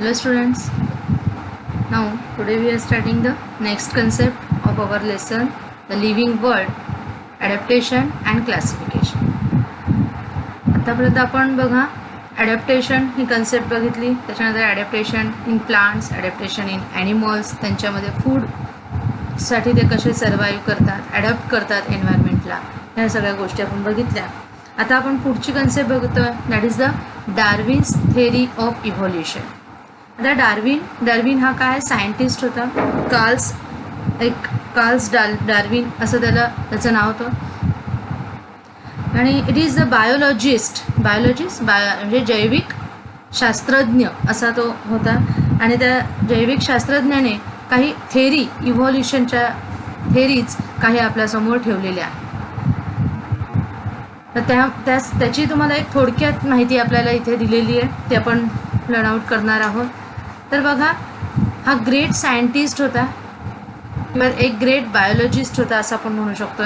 Hello students, now today we are starting the next concept of our lesson, the living world, adaptation and classification. आतापर्यंत आपण बघा adaptation ही concept बघितली, त्याच्यानंतर adaptation in plants, adaptation in animals, त्यांच्यामध्ये फूडसाठी ते कसे survive करतात, adapt करतात एन्व्हायरमेंटला, ह्या सगळ्या गोष्टी आपण बघितल्या. आता आपण पुढची कन्सेप्ट बघतोय, that is the Darwin's theory of evolution. आता डार्विन हा काय सायंटिस्ट होता, कार्ल्स डार्विन असं त्याचं नाव होतं. आणि इट इज द बायोलॉजिस्ट म्हणजे जैविक शास्त्रज्ञ असा तो होता. आणि त्या जैविक शास्त्रज्ञाने काही थेरी, इव्हॉल्युशनच्या थेरीज काही आपल्यासमोर ठेवलेल्या आहेत. तर त्याची तुम्हाला एक थोडक्यात माहिती आपल्याला इथे दिलेली आहे, ते आपण लर्न आउट करणार आहोत. तर बघा, हा ग्रेट सायंटिस्ट होता किंवा एक ग्रेट बायोलॉजिस्ट होता असं आपण म्हणू शकतो,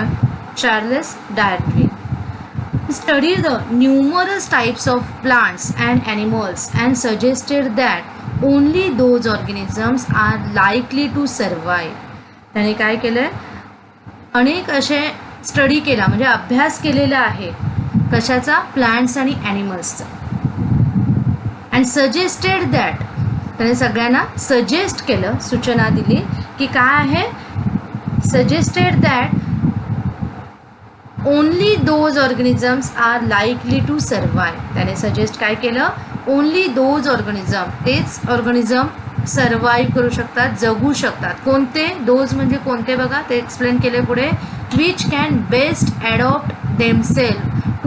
Charles Darwin. He studied the numerous types of plants and animals and suggested that only those organisms are likely to survive. त्याने काय केलंय, अनेक असे स्टडी केला म्हणजे अभ्यास केलेला आहे कशाचा, प्लांट्स आणि ॲनिमल्सचा. अँड सजेस्टेड दॅट, त्याने सगळ्यांना सजेस्ट केलं, सूचना दिली की काय आहे, suggested that only those organisms are likely to survive. त्याने सजेस्ट काय केलं, ओनली दोज ऑर्गॅनिझम, तेच ऑर्गॅनिझम सर्वाईव्ह करू शकतात, जगू शकतात. कोणते, दोज म्हणजे कोणते बघा, ते एक्सप्लेन केले पुढे, which can best adapt themselves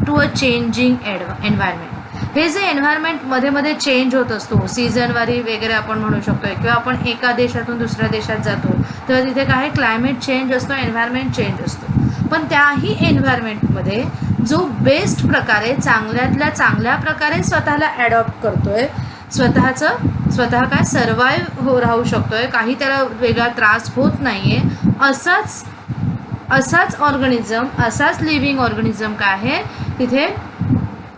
to a changing environment. हे जे एन्व्हायरमेंट मध्ये मध्ये चेंज होत असतो, सीझनवारी वगैरे आपण म्हणू शकतो, किंवा आपण एका देशातून दुसऱ्या देशात जातो तेव्हा तिथे काय क्लायमेट चेंज असतो, एन्व्हायरमेंट चेंज असतो. पण त्याही एन्व्हायरमेंटमध्ये जो बेस्ट प्रकारे, चांगल्यातल्या चांगल्या प्रकारे स्वतःला ॲडॉप्ट करतोय, स्वतः काय सर्वाईव्ह राहू शकतोय, काही त्याला वेगळा त्रास होत नाहीये, असाच ऑर्गॅनिझम, असाच लिव्हिंग ऑर्गॅनिझम काय आहे तिथे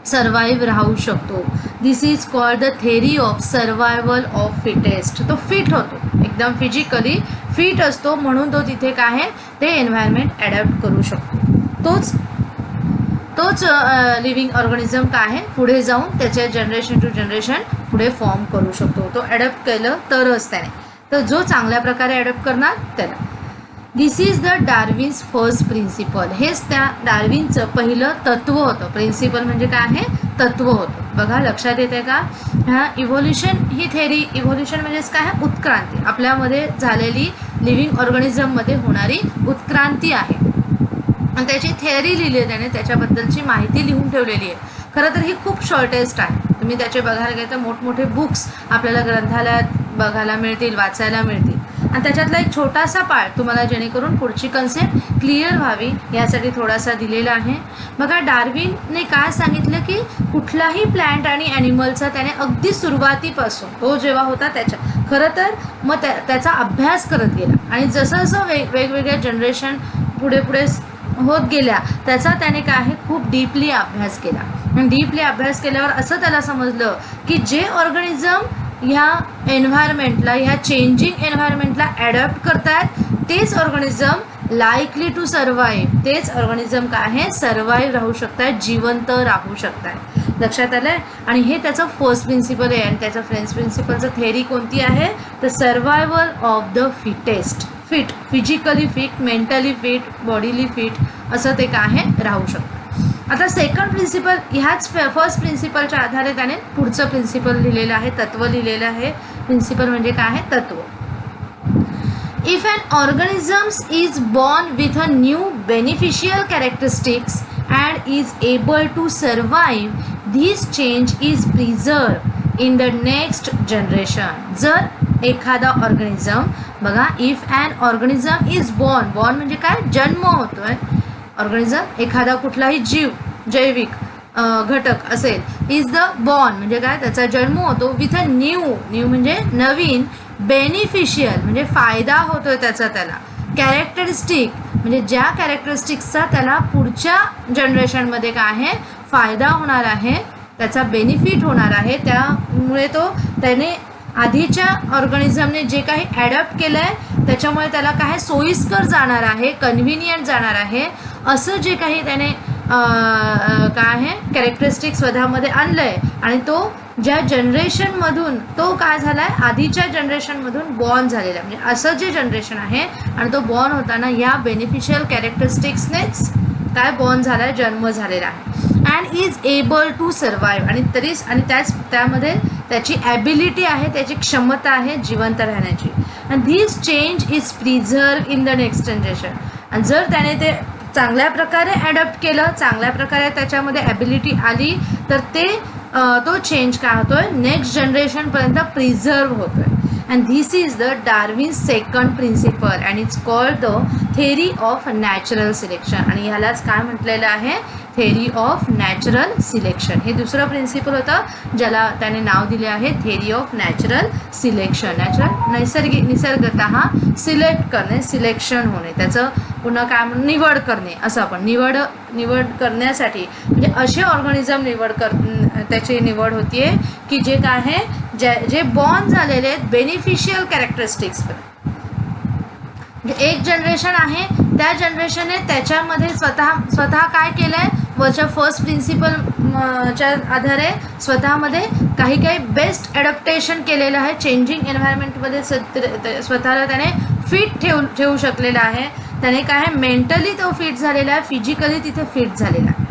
सर्वाईव्ह राहू शकतो. This is called the theory of survival of fittest. तो फिट होतो, एकदम फिजिकली फिट असतो, म्हणून तो तिथे काय आहे ते एन्व्हायरमेंट ॲडॅप्ट करू शकतो. तोच लिव्हिंग ऑर्गॅनिझम काय आहे पुढे जाऊन त्याच्या जनरेशन टू जनरेशन पुढे फॉर्म करू शकतो. तो ॲडॅप्ट केलं तरच त्याने, तर जो चांगल्या प्रकारे ॲडॅप्ट करणार त्याला. This is the Darwin's first principle. हेच त्या डार्विनचं पहिलं तत्व होतं. प्रिन्सिपल म्हणजे काय आहे, तत्व होतं. बघा लक्षात येते का, ह्या इव्हॉल्युशन ही थेरी, इव्हॉल्युशन म्हणजेच काय आहे, उत्क्रांती, आपल्यामध्ये झालेली लिव्हिंग ऑर्गॅनिझममध्ये होणारी उत्क्रांती आहे. आणि त्याची थेअरी लिहिली आहे त्याने, त्याच्याबद्दलची माहिती लिहून ठेवलेली आहे. खरं तर ही खूप शॉर्टेस्ट आहे. तुम्ही त्याचे बघायला गेले तर मोठमोठे बुक्स आपल्याला ग्रंथालयात बघायला मिळतील, वाचायला मिळतील. आणि त्याच्यातला एक छोटासा पार्ट तुम्हाला जेणेकरून पुढची कन्सेप्ट क्लिअर व्हावी यासाठी थोडासा दिलेला आहे. बघा, डार्विनने काय सांगितलं की कुठलाही प्लॅन्ट आणि ॲनिमलचा त्याने अगदी सुरुवातीपासून, तो जेव्हा होता त्याच्या, खरं तर मग त्याचा अभ्यास करत गेला. आणि जसं जसं वेगवेगळ्या जनरेशन पुढे होत गेल्या त्याचा त्याने काय आहे खूप डीपली अभ्यास केला. आणि डीपली अभ्यास केल्यावर असं त्याला समजलं की जे ऑर्गॅनिझम ह्या एन्व्हायरमेंटला, ह्या चेंजिंग एन्व्हायरमेंटला ॲडॅप्ट करतायत तेच ऑर्गॅनिझम लाईकली टू सर्वाईव्ह, तेच ऑर्गॅनिझम काय आहे सर्वाईव्ह राहू शकतात, जिवंत राहू शकतात. लक्षात आलंय. आणि हे त्याचं फर्स्ट प्रिन्सिपल आहे. आणि त्याचं फर्स्ट प्रिन्सिपलचं थेअरी कोणती आहे, तर survival of the fittest. Fit, physically fit, mentally fit, bodily fit, असं ते काय आहे राहू शकतं. आता सेकंड प्रिन्सिपल, ह्याच फर्स्ट प्रिन्सिपलच्या आधारे त्याने पुढचं प्रिन्सिपल लिहिलेलं आहे, तत्व लिहिलेलं आहे. प्रिन्सिपल म्हणजे काय आहे, तत्व. If an organisms is born with a new beneficial characteristics and is able to survive, this change is preserve in the next generation. जर एखादा ऑर्गॅनिझम, बघा, if an organism is born म्हणजे काय, जन्म होतोय. ऑर्गॅनिझम एखादा कुठलाही जीव, जैविक घटक असेल, इज द बॉर्न म्हणजे काय, त्याचा जन्म होतो, विथ अ न्यू म्हणजे नवीन, बेनिफिशियल म्हणजे फायदा होतोय त्याचा त्याला, कॅरेक्टरिस्टिक म्हणजे ज्या कॅरेक्टरिस्टिक्सचा त्याला पुढच्या जनरेशनमध्ये काय आहे फायदा होणार आहे, त्याचा बेनिफिट होणार आहे, त्यामुळे त्याने आधीच्या ऑर्गॅनिझमने जे काही ॲडॉप्ट केलं आहे त्याच्यामुळे त्याला काय सोयीस्कर जाणार आहे, कन्व्हिनियंट जाणार आहे, असं जे काही त्याने काय आहे कॅरेक्टरिस्टिक स्वतःमध्ये आणलं आहे आणि तो ज्या जनरेशनमधून तो काय झाला आहे, आधीच्या जनरेशनमधून बॉर्न झालेला आहे, म्हणजे असं जे जनरेशन आहे आणि तो बॉर्न होताना या बेनिफिशियल कॅरेक्टरिस्टिक्सनेच काय बॉर्न झाला आहे, जन्म झालेला आहे and is able to survive आणि त्यामध्ये त्याची ॲबिलिटी आहे, त्याची क्षमता आहे जिवंत राहण्याची and this change is preserve in the next generation. आणि जर त्याने ते चांगल्या प्रकारे ॲडॉप्ट केलं, चांगल्या प्रकारे त्याच्यामध्ये ॲबिलिटी आली तर तो चेंज काय होतोय नेक्स्ट जनरेशनपर्यंत प्रिझर्व होतोय. And this is the Darwin's second principle and it's called the theory of natural selection. आणि ह्यालाच काय म्हटलेलं आहे, थेरी ऑफ नॅचरल सिलेक्शन. हे दुसरं प्रिन्सिपल होतं ज्याला त्याने नाव दिले आहे थेरी ऑफ नॅचरल सिलेक्शन. निसर्गतः सिलेक्ट करणे, सिलेक्शन होणे, त्याचं पुन्हा काय म्हणून निवड करणे, असं आपण निवड करण्यासाठी म्हणजे असे ऑर्गॅनिझम त्याची निवड होतीये की जे काय आहे जे बॉर्न झालेले आहेत बेनिफिशियल कॅरेक्टरिस्टिक्स. म्हणजे एक जनरेशन आहे, त्या जनरेशनने त्याच्यामध्ये स्वतः काय केलं आहे, वरच्या फर्स्ट प्रिन्सिपलच्या आधारे स्वतःमध्ये काही बेस्ट ॲडॅप्टेशन केलेलं आहे, चेंजिंग एन्व्हायरमेंटमध्ये स्वतःला त्याने फिट ठेवू शकलेलं आहे. त्याने काय मेंटली तो फिट झालेला आहे, फिजिकली तिथे फिट झालेला आहे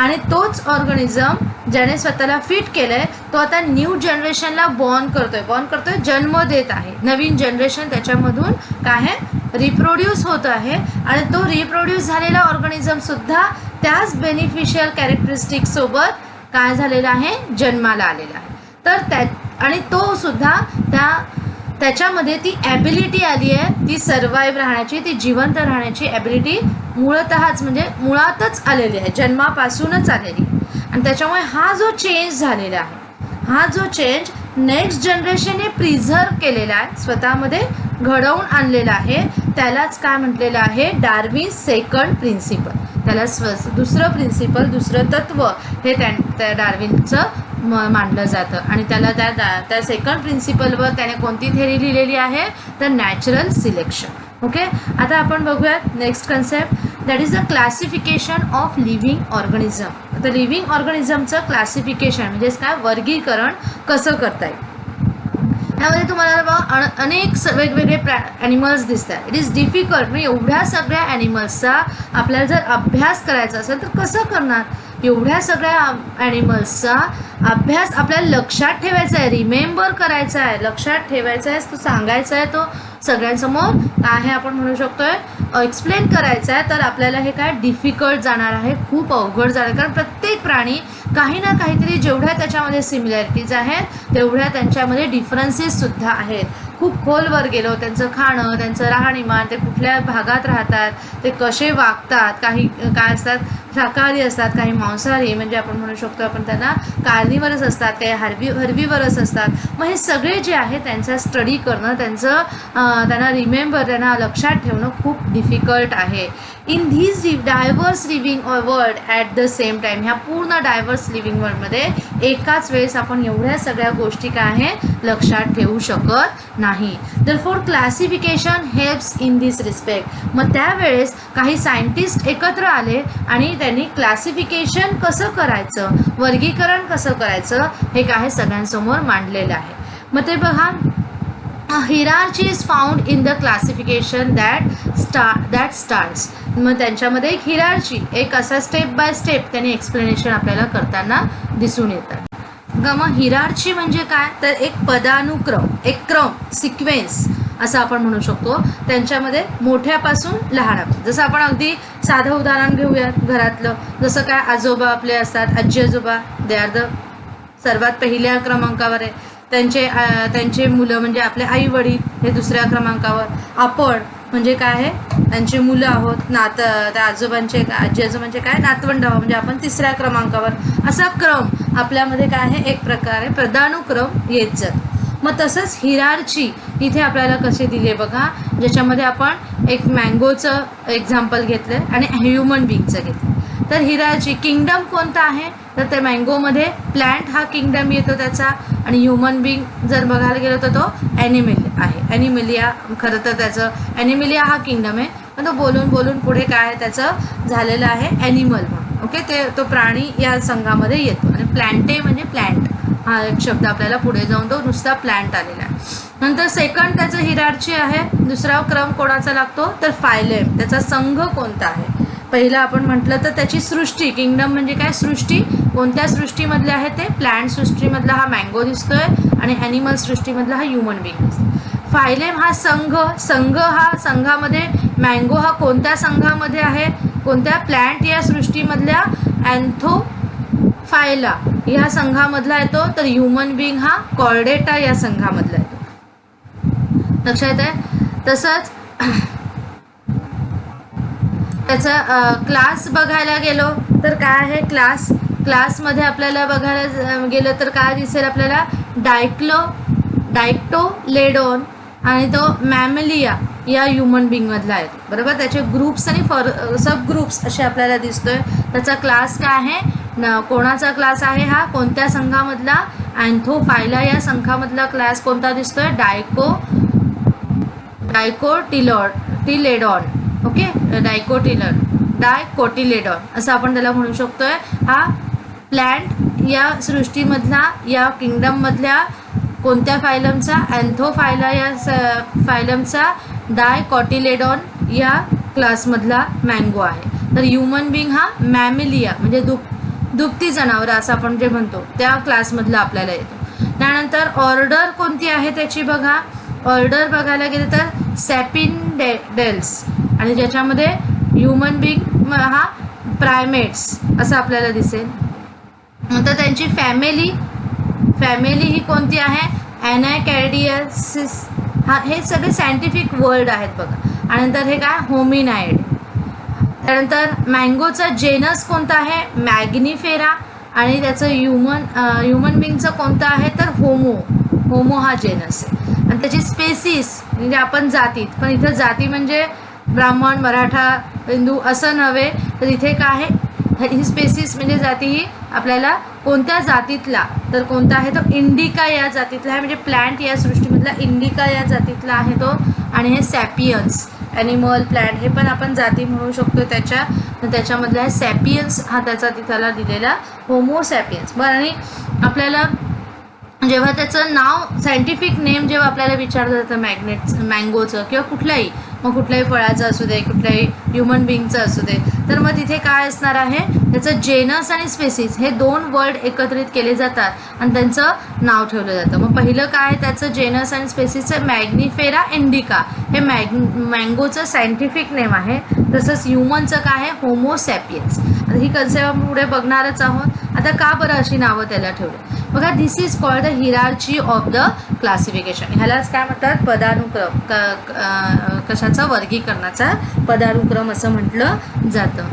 आणि तोच ऑर्गॅनिझम ज्याने स्वतःला फिट केलं आहे तो आता न्यू जनरेशनला बॉर्न करतोय, जन्म देत आहे. नवीन जनरेशन त्याच्यामधून काय आहे रिप्रोड्यूस होत आहे आणि तो रिप्रोड्यूस झालेला ऑर्गॅनिझमसुद्धा त्याच बेनिफिशियल कॅरेक्टरिस्टिक्ससोबत काय झालेला आहे, जन्माला आलेला आहे. तर तो सुद्धा त्याच्यामध्ये ती ॲबिलिटी आली आहे, ती सर्वाईव्ह राहण्याची, ती जिवंत राहण्याची ॲबिलिटी मुळातच आलेली आहे, जन्मापासूनच आलेली. आणि त्याच्यामुळे हा जो चेंज झालेला आहे, हा जो चेंज नेक्स्ट जनरेशनने प्रिझर्व केलेला आहे, स्वतःमध्ये घडवून आणलेला आहे, त्यालाच काय म्हटलेलं आहे डार्विन्स सेकंड प्रिन्सिपल. त्याला दुसरं प्रिन्सिपल, दुसरं तत्व हे त्या डार्विनचं मांडलं जातं. आणि त्याला त्या सेकंड प्रिन्सिपलवर त्याने कोणती थेरी लिहिलेली आहे तर नॅचरल सिलेक्शन. ओके, आता आपण बघूयात next concept, that is the classification of living organism. आता लिव्हिंग ऑर्गॅनिझमचं क्लासिफिकेशन म्हणजेच काय, वर्गीकरण कसं करता येईल. त्यामध्ये तुम्हाला अनेक वेगवेगळे ॲनिमल्स दिसतात. इट इज डिफिकल्ट, म्हणजे एवढ्या सगळ्या ॲनिमल्सचा आपल्याला जर अभ्यास करायचा असेल तर कसं करणार. एवढ्या सगळ्या ॲनिमल्सचा अभ्यास आपल्याला लक्षात ठेवायचा आहे, रिमेंबर करायचा आहे, लक्षात ठेवायचा आहे, तो सांगायचा आहे, तो सगळ्यांसमोर काय आहे आपण म्हणू शकतोय एक्सप्लेन करायचा आहे. तर आपल्याला हे काय डिफिकल्ट जाणार आहे, खूप अवघड जाणार आहे. कारण प्रत्येक प्राणी काही ना काहीतरी जेवढ्या त्याच्यामध्ये सिमिलॅरिटीज आहेत तेवढ्या त्यांच्यामध्ये डिफरन्सेससुद्धा आहेत. खूप खोलवर गेलो, त्यांचं खाणं, त्यांचं राहणीमान, ते कुठल्या भागात राहतात, ते कसे वागतात, काही काय असतात शाकाहारी असतात, काही मांसाहारी, म्हणजे आपण म्हणू शकतो आपण त्यांना कार्निवरस असतात, काही हर्बीवरस असतात. मग हे सगळे जे आहे त्यांचा स्टडी करणं, त्यांना रिमेंबर, त्यांना लक्षात ठेवणं खूप डिफिकल्ट आहे. In these diverse living world at the same time, ह्या पूर्ण डायव्हर्स लिव्हिंग वर्ल्डमध्ये एकाच वेळेस आपण एवढ्या सगळ्या गोष्टी काय आहे लक्षात ठेवू शकत नाही. Therefore classification helps in this respect. मग त्यावेळेस काही सायंटिस्ट एकत्र आले आणि त्यांनी क्लासिफिकेशन कसं करायचं, वर्गीकरण कसं करायचं हे काय सगळ्यांसमोर मांडलेलं आहे. मग ते बघा, hierarchy is found in the classification that starts. मग त्यांच्यामध्ये एक हिरार्ची, एक असा स्टेप बाय स्टेप त्यांनी एक्सप्लेनेशन आपल्याला करताना दिसून येतात. मग हिरार्ची म्हणजे काय तर एक पदानुक्रम, एक क्रम, सिक्वेन्स असं आपण म्हणू शकतो. त्यांच्यामध्ये मोठ्यापासून लहानापर्यंत. जसं आपण अगदी साधं उदाहरण घेऊयात घरातलं, जसं काय आजोबा आपले असतात, आजी आजोबा, दे आर द सर्वात पहिल्या क्रमांकावर आहे. त्यांचे मुलं म्हणजे आपले आई वडील हे दुसऱ्या क्रमांकावर. आपण म्हणजे काय आहे त्यांची मुलं आहोत, त्या आजोबांचे आजी आजोबांचे काय नातवंड आहोत म्हणजे आपण तिसऱ्या क्रमांकावर. असा क्रम आपल्यामध्ये काय आहे एक प्रकारे पदानुक्रम येत जातो. मग तसंच हिरार्ची इथे आपल्याला कसे दिले बघा, ज्याच्यामध्ये आपण एक मँगोचं एक्झाम्पल घेतलं आणि ह्युमन बिंगचं घेतलं. तर हिरार्ची किंगडम कोणता आहे तर ते मँगोमध्ये प्लॅन्ट हा किंगडम येतो त्याचा, आणि ह्युमन बिंग जर बघायला गेलो तर तो ॲनिमल आहे. ॲनिमलिया खरं तर त्याचं ॲनिमलिया हा किंगडम आहे, पण तो बोलून बोलून पुढे काय आहे त्याचं झालेलं आहे ॲनिमल म्हणून. ओके, ते तो प्राणी या संघामध्ये येतो. आणि प्लॅन्टे म्हणजे प्लॅन्ट हा एक शब्द आपल्याला पुढे जाऊन तो नुसता प्लॅन्ट आलेला आहे. नंतर सेकंड त्याचं हिरार्ची आहे. दुसरा क्रम कोणाचा लागतो तर फायलेम, त्याचा संघ कोणता आहे. पहिलं आपण म्हटलं तर त्याची सृष्टी, किंगडम म्हणजे काय सृष्टी, कोणत्या सृष्टीमधले आहे ते प्लॅन्ट सृष्टीमधला हा मँगो दिसतोय, आणि ॲनिमल सृष्टीमधला हा ह्युमन बिंग दिसतो. फायलेम हा संघ हा संघामध्ये मँगो हा कोणत्या संघामध्ये आहे, कोणत्या प्लॅन्ट या सृष्टीमधल्या अँथोफायला या संघामधला येतो, तर ह्युमन बिंग हा कॉर्डेटा या संघामधला येतो. लक्षात आहे. तसंच त्याचा क्लास बघायला गेलो तर काय आहे क्लासमध्ये आपल्याला बघायला गेलं तर काय दिसेल आपल्याला डायक्टोलेडोन आणि तो मॅमेलिया या ह्युमन बिंगमधला आहे बरोबर. त्याचे ग्रुप्स आणि सब ग्रुप्स असे आपल्याला दिसतोय. त्याचा क्लास काय आहे, कोणाचा क्लास आहे हा, कोणत्या संघामधला, अँथोफायला या संघामधला क्लास कोणता दिसतोय, डायकोटिलेडॉन. ओके, डायकोटिलेडॉन असं आपण त्याला म्हणू शकतोय. हा प्लॅन्ट या सृष्टीमधला या किंगडममधल्या कोणत्या फायलमचा, अँथोफायला या फायलमचा डायकोटिलेडॉन या क्लासमधला मँगो आहे. तर ह्युमन बिंग हा मॅमेलिया म्हणजे दुभती जनावरं असं आपण जे म्हणतो त्या क्लासमधला आपल्याला येतो. त्यानंतर ऑर्डर कोणती आहे त्याची बघा. ऑर्डर बघायला गेलं तर सॅपिनडेल्स, आणि ज्याच्यामध्ये ह्युमन बिंग हा प्रायमेट्स असं आपल्याला दिसेल. नंतर त्यांची फॅमिली ही कोणती आहे, ॲनाकॅर्डियासिस. हा हे सगळे सायंटिफिक वर्ड आहेत बघा. आणि नंतर हे काय होमिनाइड. त्यानंतर मँगोचा जेनस कोणता आहे, मॅग्निफेरा, आणि त्याचं ह्युमन बिंगचं कोणतं आहे तर होमो हा जेनस आहे. आणि त्याची स्पेसिस म्हणजे आपण जातीत, पण इथं जाती म्हणजे ब्राह्मण, मराठा, हिंदू असं नव्हे, तर इथे काय आहे ही स्पेसिस म्हणजे जाती ही आपल्याला कोणत्या जातीतला तर कोणता आहे तो इंडिका या जातीतला आहे, म्हणजे प्लॅन्ट या सृष्टीमधला इंडिका या जातीतला आहे तो. आणि हे सॅपियन्स ॲनिमल प्लॅन्ट हे पण आपण जाती म्हणू शकतो त्याच्यामधला आहे सॅपियन्स हा त्याचा तिथला दिलेला होमो सॅपियन्स. बरं, आणि आपल्याला जेव्हा त्याचं नाव सायंटिफिक नेम जेव्हा आपल्याला विचारलं जातं मँगोचं किंवा कुठल्याही फळाचं असू दे, कुठल्याही ह्युमन बिंगचं असू दे, तर मग तिथे काय असणार आहे त्याचं जेनस आणि स्पेसिस हे दोन वर्ड एकत्रित केले जातात आणि त्यांचं नाव ठेवलं जातं. मग पहिलं काय त्याचं जेनस आणि स्पेसिसचं मॅग्निफेरा इंडिका हे मँगोचं सायंटिफिक नेम आहे. तसंच ह्युमनचं काय आहे होमो सॅपियन्स. आता ही कन्सेप्ट आपण पुढे बघणारच आहोत. आता का बरं अशी नावं त्याला ठेवली बघा. This is called the hierarchy of the classification. ह्यालाच काय म्हणतात पदानुक्रम, कशाचा वर्गीकरणाचा पदानुक्रम असं म्हटलं जातं.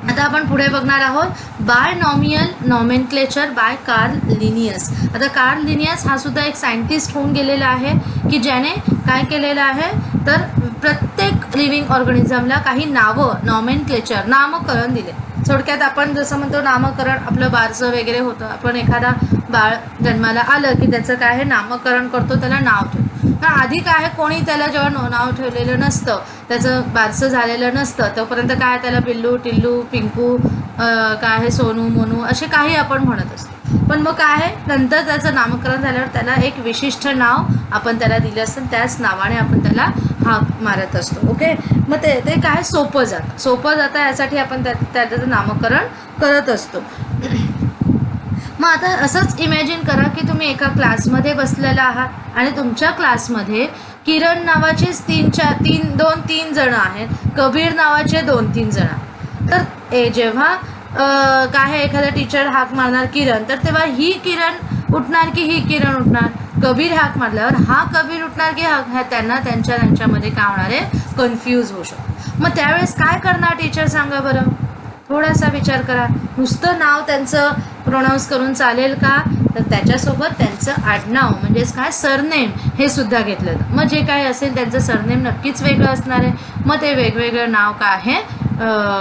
आता आपण पुढे बघणार आहोत binomial nomenclature by Carl Linnaeus. आता कार्ल लिनियस हा सुद्धा एक सायंटिस्ट होऊन गेलेला आहे की ज्याने काय केलेलं आहे तर प्रत्येक लिव्हिंग ऑर्गॅनिझमला काही नावं नॉमेनक्लेचर नामकरण दिले. थोडक्यात आपण जसं म्हणतो नामकरण आपलं बारसं वगैरे होतं, आपण एखादा बाळ जन्माला आलं की त्याचं काय आहे नामकरण करतो, त्याला नाव ठेवतो. पण आधी काय आहे कोणी त्याला जेव्हा नाव ठेवलेलं नसतं, त्याचं बारसं झालेलं नसतं, तोपर्यंत काय त्याला पिल्लू टिल्लू पिंकू काय आहे सोनू मोनू असे काही आपण म्हणत असतो. पण मग काय आहे नंतर त्याचं नामकरण झाल्यावर त्याला एक विशिष्ट नाव आपण त्याला दिलं असतं, त्याच नावाने आपण त्याला हाक मारत असतो. ओके, मग ते काय सोपं जातं यासाठी आपण त्याचं नामकरण करत असतो. मग आता असंच इमॅजिन करा की तुम्ही एका क्लासमध्ये बसलेला आहात आणि तुमच्या क्लासमध्ये किरण नावाचेच तीन जण आहेत, कबीर नावाचे 2-3 जण आहेत. तर जेव्हा काय आहे एखादा टीचर हाक मारणार किरण, तर तेव्हा ही किरण उठणार की ही किरण उठणार, कबीर हाक मारल्यावर हा कबीर उठणार की हा त्यांना त्यांच्यामध्ये काय होणार आहे कन्फ्यूज होऊ शकतो. मग त्यावेळेस काय करणार टीचर सांगा बरं, थोडासा विचार करा. नुसतं नाव त्यांचं प्रोनाऊन्स करून चालेल का, तर त्याच्यासोबत त्यांचं आडनाव म्हणजेच काय सरनेम हे सुद्धा घेतलं. मग जे काय असेल त्यांचं सरनेम नक्कीच वेगळं असणार आहे. मग ते वेगवेगळं नाव काय आहे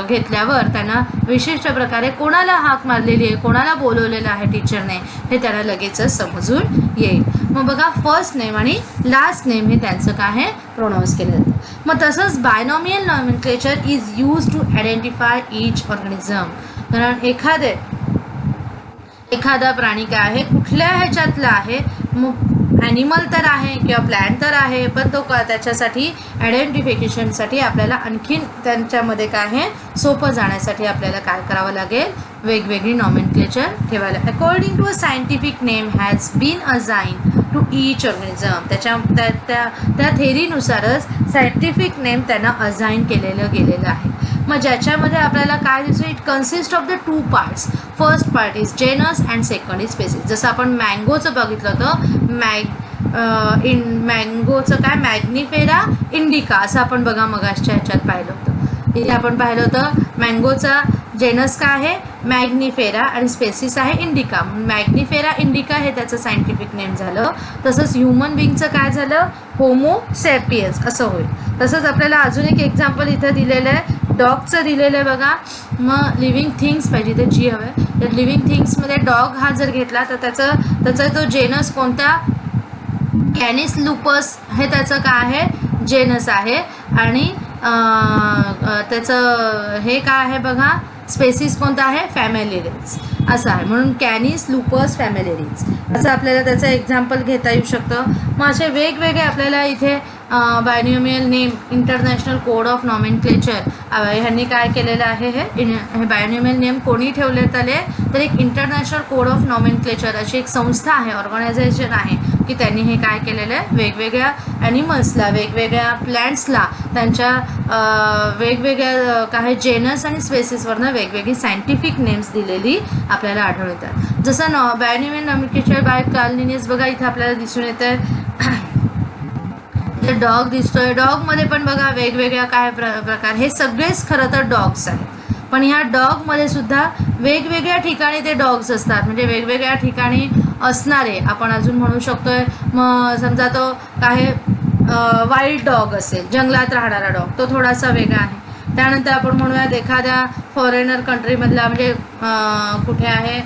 घेतल्यावर त्यांना विशिष्ट प्रकारे कोणाला हाक मारलेली आहे, कोणाला बोलवलेलं आहे टीचरने हे त्यांना लगेचच समजून येईल. मग बघा फर्स्ट नेम आणि लास्ट नेम हे त्यांचं काय आहे प्रोनाऊन्स केलं जातं. मग तसंच binomial nomenclature is use to identify each organism. कारण एखादा प्राणी काय आहे, कुठल्या ह्याच्यातला आहे, मग ॲनिमल तर आहे किंवा प्लॅन्ट तर आहे, पण तो त्याच्यासाठी आयडेंटिफिकेशनसाठी आपल्याला आणखीन त्यांच्यामध्ये काय आहे सोपं जाण्यासाठी आपल्याला काय करावं लागेल, वेगवेगळी नॉमेनक्लेचर ठेवायला. According to a scientific name has been assign to each organism. त्या थेरीनुसारच सायंटिफिक नेम त्यांना असाइन गेलेलं आहे. मग ज्याच्यामध्ये आपल्याला काय दिसतं, it consist of the 2 parts. First part is genus and second is species. जसं आपण मँगोचं बघितलं होतं, मँगोचं काय मॅग्निफेरा इंडिका असं आपण बघा मगाशच्या ह्याच्यात पाहिलं होतं. इथे आपण पाहिलं होतं मँगोचा जेनस काय आहे मॅग्निफेरा आणि स्पेसिस आहे इंडिका. मॅग्निफेरा इंडिका हे त्याचं सायंटिफिक नेम झालं. तसंच ह्युमन बिंगचं काय झालं, होमो सॅपियन्स असं होईल. तसंच आपल्याला अजून एक एक्झाम्पल इथं दिलेलं आहे, डॉगचं दिलेलं आहे बघा. मग लिव्हिंग थिंग्स पाहिजे, तर जी हवं आहे. तर लिव्हिंग थिंग्समध्ये डॉग हा जर घेतला तर त्याचा तो जेनस कोणता, कॅनिस लुपस हे त्याचं काय आहे जेनस आहे. आणि त्याचं हे काय आहे बघा स्पेसिस कोणता आहे फॅमिलिरीज असं आहे. म्हणून कॅनिस लुपस फॅमिलिरीज असं आपल्याला त्याचं एक्झाम्पल घेता येऊ शकतं. मग असे वेगवेगळे आपल्याला इथे binomial name international code of nomenclature ह्यांनी काय केलेलं आहे, हे बायनॉमियल नेम कोणी ठेवण्यात आले, तर एक इंटरनॅशनल कोड ऑफ नॉमेनक्लेचर अशी एक संस्था आहे, ऑर्गनायझेशन आहे की त्यांनी हे काय केलेलं आहे, वेगवेगळ्या ॲनिमल्सला, वेगवेगळ्या प्लॅन्ट्सला त्यांच्या वेगवेगळ्या काही जेनस आणि स्पेसिसवरनं वेगवेगळी सायंटिफिक नेम्स दिलेली आपल्याला आढळून येतात. जसं binomial nomenclature by Carl Linnaeus बघा इथे आपल्याला दिसून येतं. डॉग दिसतोय, डॉगमध्ये पण बघा वेगवेगळ्या काय प्रकार, हे सगळेच खरं तर डॉग्स आहेत. पण ह्या डॉगमध्ये सुद्धा वेगवेगळ्या ठिकाणी ते डॉग्स असतात, म्हणजे वेगवेगळ्या ठिकाणी असणारे आपण अजून म्हणू शकतोय. मग समजा तो काय वाईल्ड डॉग असेल, जंगलात राहणारा डॉग, तो थोडासा वेगळा आहे. त्यानंतर आपण म्हणूयात एखाद्या फॉरेनर कंट्रीमधला, म्हणजे कुठे आहे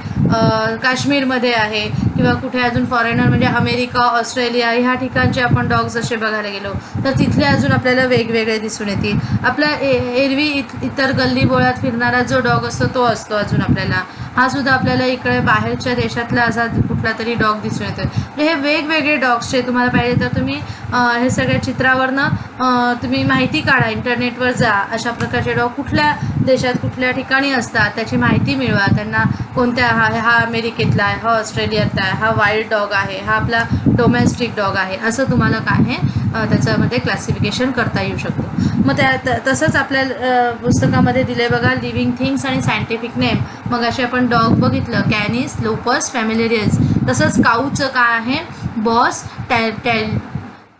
काश्मीरमध्ये आहे किंवा कुठे अजून फॉरेनर म्हणजे अमेरिका, ऑस्ट्रेलिया ह्या ठिकाणचे आपण डॉग्स असे बघायला गेलो तर तिथले अजून आपल्याला वेगवेगळे दिसून येतील. आपल्या एरवी इतर गल्ली बोळात फिरणारा जो डॉग असतो तो असतो अजून आपल्याला, हा सुद्धा आपल्याला इकडे बाहेरच्या देशातला असा कुठला तरी डॉग दिसून येतो. म्हणजे हे वेगवेगळे डॉग्सचे तुम्हाला पाहिजे तर तुम्ही हे सगळ्या चित्रावरनं तुम्ही माहिती काढा, इंटरनेटवर जा, अशा प्रकारचे डॉग कुठल्या देशात कुठल्या ठिकाणी असतात त्याची माहिती मिळवा. त्यांना कोणत्या हा अमेरिकेतला आहे, हा ऑस्ट्रेलियातला आहे, हा वाईल्ड डॉग आहे, हा आपला डोमेस्टिक डॉग आहे, असं तुम्हाला काय आहे त्याच्यामध्ये क्लासिफिकेशन करता येऊ शकतं. मग तसंच आपल्या पुस्तकामध्ये दिले बघा लिव्हिंग थिंग्स आणि सायंटिफिक नेम. मग असे आपण डॉग बघितलं कॅनिस लोपस फॅमिलिरियस. तसंच काऊचं काय आहे बॉस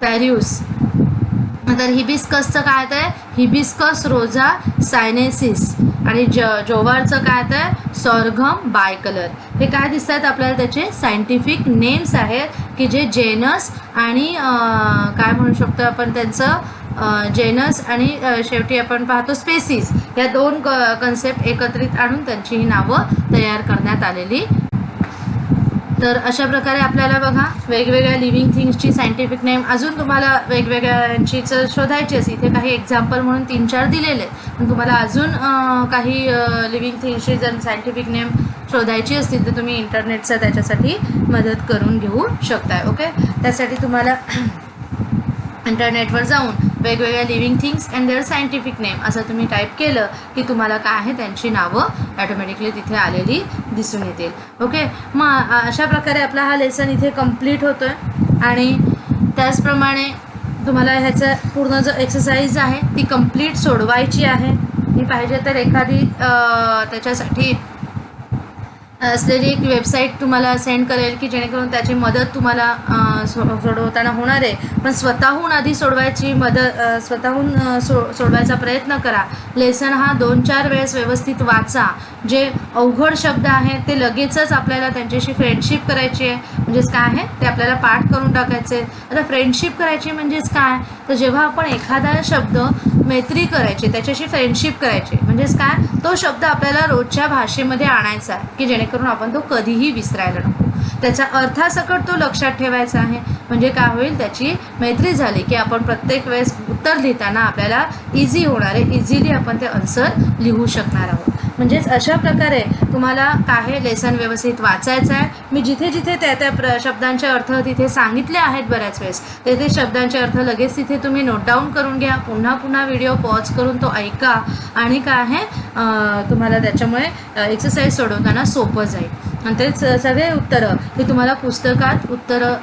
टॅरियूस. तर हिबिस्कसचं काय आहे हिबिस्कस रोझा सायनेसिस. आणि जोवारचं काय आहे सॉर्गम बायकलर. हे काय दिसतात आपल्याला त्याचे सायंटिफिक नेम्स आहेत की जे जेनस आणि काय म्हणू शकतो आपण त्यांचं जेनस आणि शेवटी आपण पाहतो स्पेसिस, या 2 कन्सेप्ट एकत्रित आणून त्यांची ही नावं तयार करण्यात आलेली. तर अशा प्रकारे आपल्याला बघा वेगवेगळ्या लिव्हिंग थिंग्सची सायंटिफिक नेम अजून तुम्हाला वेगवेगळ्या यांची जर शोधायची असेल, इथे काही एक्झाम्पल म्हणून 3-4 दिलेले आहेत, पण तुम्हाला अजून काही लिव्हिंग थिंग्सची जर सायंटिफिक नेम शोधायची असतील तर तुम्ही इंटरनेटचा त्याच्यासाठी मदत करून घेऊ शकताय. ओके, त्यासाठी तुम्हाला इंटरनेटवर जाऊन वेगवेगळ्या living things and their scientific name असं तुम्ही टाईप केलं की तुम्हाला काय आहे त्यांची नावं ॲटोमॅटिकली तिथे आलेली दिसून येतील. ओके, मग अशा प्रकारे आपला हा लेसन इथे कंप्लीट होतो आहे. आणि त्याचप्रमाणे तुम्हाला ह्याचं पूर्ण जो एक्सरसाइज आहे ती कंप्लीट सोडवायची आहे. मी पाहिजे तर एखादी त्याच्यासाठी असलेली एक वेबसाईट तुम्हाला सेंड करेल की जेणेकरून त्याची मदत तुम्हाला सोडवताना होणार आहे. पण स्वतःहून आधी सोडवायची स्वतःहून सोडवायचा प्रयत्न करा. लेसन हा 2-4 वेळेस व्यवस्थित वाचा. जे अवघड शब्द आहेत ते लगेचच आपल्याला त्यांच्याशी फ्रेंडशिप करायची आहे, म्हणजेच काय आहे ते आपल्याला पाठ करून टाकायचे. आता फ्रेंडशिप करायची म्हणजेच काय, तर जेव्हा आपण एखादा शब्द मैत्री करायची, त्याच्याशी फ्रेंडशिप करायची, म्हणजेच काय, तो शब्द आपल्याला रोजच्या भाषेमध्ये आणायचा आहे की जेणेकरून आपण तो कधीही विसरायला नको. त्याचा अर्थासकट तो लक्षात ठेवायचा आहे. म्हणजे काय होईल, त्याची मैत्री झाली की आपण प्रत्येक वेळेस उत्तर लिहिताना आपल्याला इझी होणार आहे, इझिली आपण ते आन्सर लिहू शकणार आहोत. म्हणजेच अशा प्रकारे तुम्हाला काय लेसन व्यवस्थित वाचायचं आहे. मी जिथे जिथे त्या शब्दांचे अर्थ तिथे सांगितले आहेत बऱ्याच वेळेस, ते शब्दांचे अर्थ लगेच तिथे तुम्ही नोट डाऊन करून घ्या. पुन्हा पुन्हा व्हिडिओ पॉज करून तो ऐका आणि काय आहे तुम्हाला त्याच्यामुळे एक्सरसाइज सोडवताना सोपं जाईल. आणि ते सगळे उत्तरं हे तुम्हाला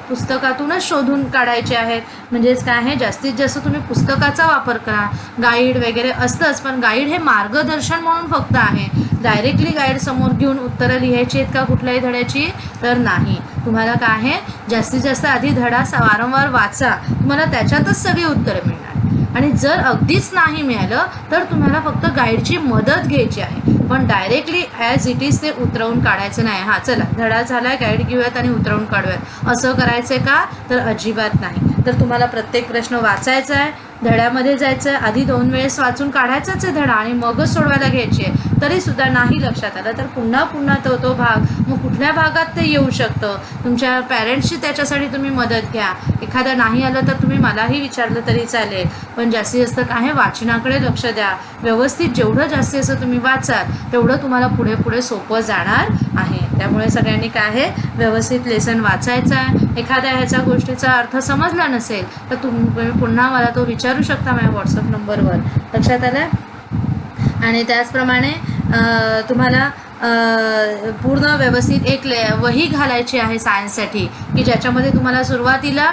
पुस्तकातूनच शोधून काढायचे आहेत. म्हणजेच काय आहे, जास्तीत जास्त तुम्ही पुस्तकाचा वापर करा. गाईड वगैरे असतंच, पण गाईड हे मार्गदर्शन म्हणून फक्त आहे. डायरेक्टली गाईड समोर घेऊन उत्तरं लिहायची आहेत का कुठल्याही धड्याची, तर नाही. तुम्हाला काय आहे, जास्तीत जास्त आधी धडा वारंवार वाचा, तुम्हाला त्याच्यातच सगळी उत्तरं मिळणार. आणि जर अगदीच नाही मिळालं तर तुम्हाला फक्त गाईडची मदत घ्यायची आहे, पण डायरेक्टली ॲज इट इज ते उतरवून काढायचं नाही. हां चला धडा झाला आहे, गाईड घेऊयात आणि उतरवून काढूयात असं करायचं आहे का, तर अजिबात नाही. तर तुम्हाला प्रत्येक प्रश्न वाचायचा आहे, धड्यामध्ये जायचं आहे, आधी 2 वेळेस वाचून काढायचाच आहे धडा आणि मगच सोडवायला घ्यायची आहे. तरीसुद्धा नाही लक्षात आलं तर पुन्हा पुन्हा तो भाग, मग कुठल्या भागात ते येऊ शकतं, तुमच्या पॅरेंट्सची त्याच्यासाठी तुम्ही मदत घ्या. एखादं नाही आलं तर तुम्ही मलाही विचारलं तरी चालेल, पण जास्तीत जास्त काय वाचनाकडे लक्ष द्या. व्यवस्थित जेवढं जास्तीत जास्त तुम्ही वाचाल तेवढं तुम्हाला पुढे पुढे सोपं जाणार आहे. त्यामुळे सगळ्यांनी काय आहे, व्यवस्थित लेसन वाचायचं आहे. एखाद्या ह्याच्या गोष्टीचा अर्थ समजला नसेल तर तुम्ही पुन्हा मला तो विचारू शकता माझ्या व्हॉट्सअप नंबरवर. लक्षात आलं. आणि त्याचप्रमाणे तुम्हाला पूर्ण व्यवस्थित एक वही घालायची आहे सायन्ससाठी, की ज्याच्यामध्ये तुम्हाला सुरुवातीला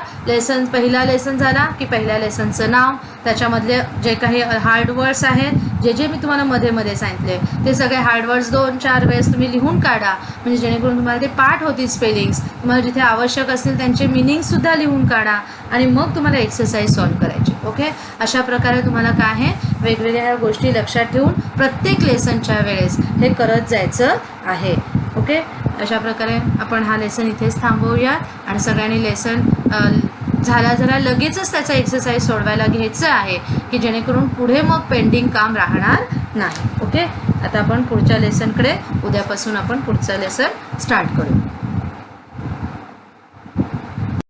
पहिला लेसन झाला की पहिल्या लेसनचं नाव, त्याच्यामधले जे काही हार्ड वर्ड्स आहेत, जे मी तुम्हाला मध्ये मध्ये सांगितले ते सगळे हार्ड वर्ड्स 2-4 वेळेस तुम्ही लिहून काढा. म्हणजे जेणेकरून तुम्हाला ते पाठ होतील स्पेलिंग्स. तुम्हाला जिथे आवश्यक असतील त्यांचे मिनिंगसुद्धा लिहून काढा आणि मग तुम्हाला एक्सरसाइज सॉल्व करायची. ओके, अशा प्रकारे तुम्हाला काय आहे, वेगवेगळ्या गोष्टी लक्षात ठेवून प्रत्येक लेसनच्या वेळेस हे करत जायचं आहे. ओके, अशा प्रकारे आपण हा लेसन इथेच थांबवूया आणि सगळ्यांनी लेसन झाला लगेचच त्याचा एक्सरसाइज सोडवायला घ्यायचं आहे, की जेणेकरून पुढे मग पेंडिंग काम राहणार नाही. ओके, आता आपण पुढच्या लेसनकडे उद्यापासून आपण पुढचं लेसन स्टार्ट करू.